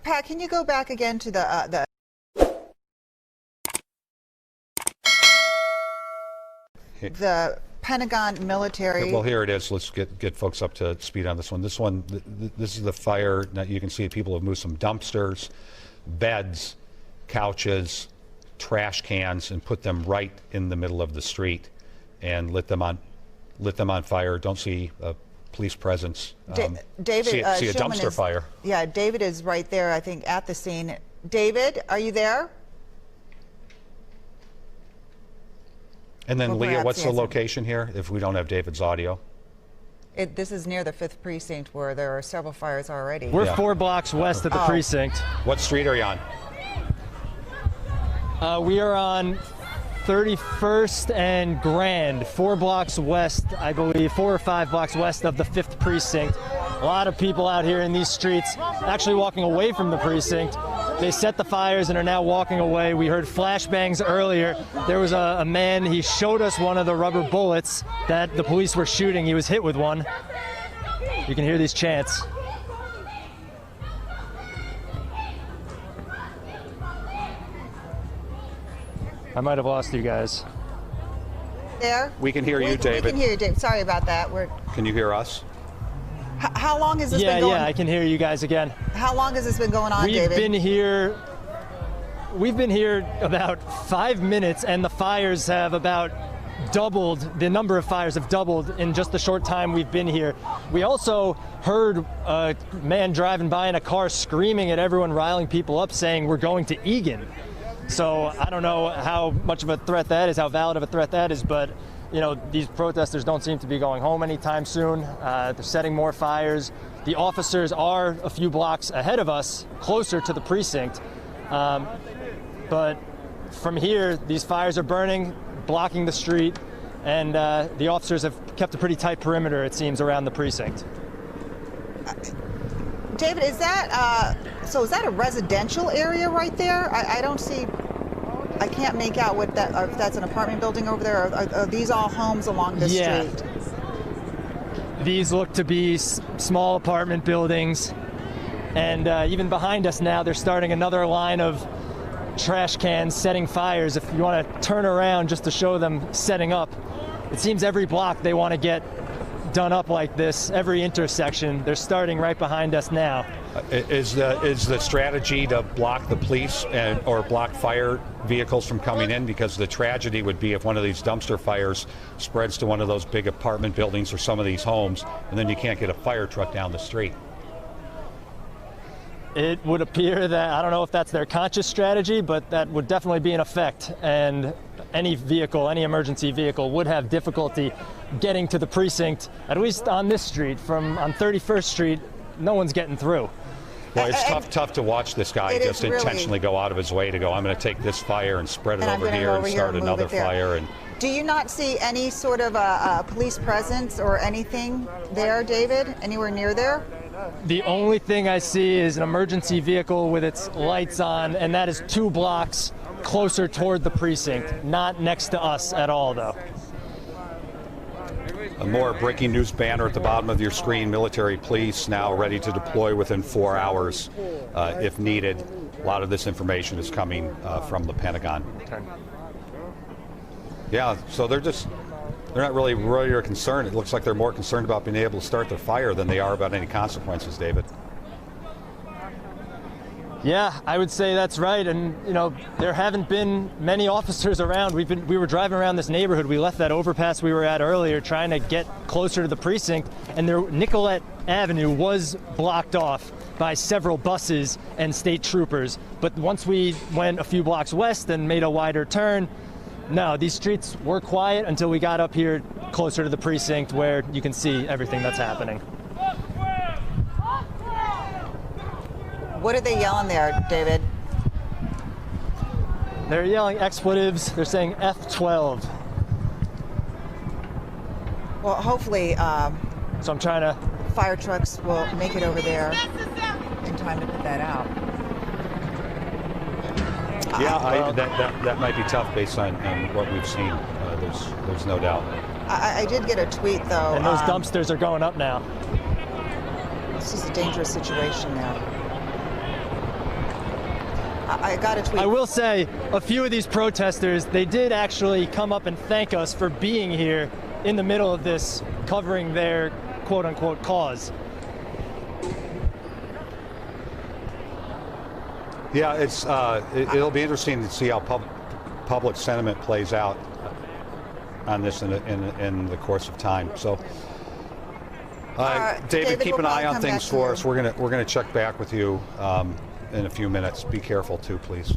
Pat, can you go back again to the Pentagon military? Well, here it is. Let's get folks up to speed on this one. This is the fire. Now you can see people have moved some dumpsters, beds, couches, trash cans, and put them right in the middle of the street, and lit them on fire. Don't see a police presence. David, see a dumpster fire. Yeah, David is right there, I think, at the scene. David, are you there? And then, Well, Leah, what's the yes. location here, if we don't have David's audio? This is near the 5th precinct, where there are several fires already. We're 4 blocks west of the precinct. What street are you on? We are on 31st and Grand, 4 blocks west, I believe, 4 or 5 blocks west of the 5th precinct. A lot of people out here in these streets actually walking away from the precinct. They set the fires and are now walking away. We heard flashbangs earlier. There was a man, he showed us one of the rubber bullets that the police were shooting. He was hit with one. You can hear these chants. I might have lost you guys. There? We can hear you, David. We can hear you, David. Sorry about that. Can you hear us? How long has this been going on? Yeah, I can hear you guys again. How long has this been going on, David? We've been here about 5 minutes, and the fires have about doubled. The number of fires have doubled in just the short time we've been here. We also heard a man driving by in a car screaming at everyone, riling people up, saying, "We're going to Egan." So I don't know how much of a threat that is, how valid of a threat that is, but you know, these protesters don't seem to be going home anytime soon. They're setting more fires. The officers are a few blocks ahead of us, closer to the precinct. But from here, these fires are burning, blocking the street, and the officers have kept a pretty tight perimeter, it seems, around the precinct. David, is that so? Is that a residential area right there? I don't see. I can't make out what that. If that's an apartment building over there. Are these all homes along the street? These look to be small apartment buildings, and even behind us now, they're starting another line of trash cans setting fires. If you want to turn around just to show them setting up, it seems every block they want to get done up like this. Every intersection, they're starting right behind us now. Is the strategy to block the police or block fire vehicles from coming in? Because the tragedy would be if one of these dumpster fires spreads to one of those big apartment buildings or some of these homes, and then you can't get a fire truck down the street. It would appear that, I don't know if that's their conscious strategy, but that would definitely be in effect. And any vehicle, any emergency vehicle would have difficulty getting to the precinct, at least on this street. On 31st Street, no one's getting through. Well, it's tough to watch this guy just intentionally go out of his way to go, I'm going to take this fire and spread it over here and start another fire. And do you not see any sort of police presence or anything there, David? Anywhere near there? The only thing I see is an emergency vehicle with its lights on, and that is 2 blocks closer toward the precinct, not next to us at all, though. A more breaking news banner at the bottom of your screen. Military police now ready to deploy within 4 hours if needed. A lot of this information is coming from the Pentagon. Okay. Yeah, so they're not really concerned. It looks like they're more concerned about being able to start their fire than they are about any consequences, David. Yeah, I would say that's right. And, you know, there haven't been many officers around. We were driving around this neighborhood. We left that overpass we were at earlier trying to get closer to the precinct, and Nicollet Avenue was blocked off by several buses and state troopers. But once we went a few blocks west and made a wider turn, no, these streets were quiet until we got up here closer to the precinct where you can see everything that's happening. What are they yelling there, David? They're yelling expletives. They're saying F12. Well, hopefully So I'm trying to... fire trucks will make it over there in time to put that out. Yeah, that might be tough based on what we've seen. There's no doubt. I did get a tweet, though. And those dumpsters are going up now. This is a dangerous situation now. I got a tweet. I will say, a few of these protesters, they did actually come up and thank us for being here in the middle of this, covering their quote-unquote cause. Yeah, it'll be interesting to see how public sentiment plays out on this in the course of time. So, David, keep an eye on things for us. We're gonna check back with you in a few minutes. Be careful too, please.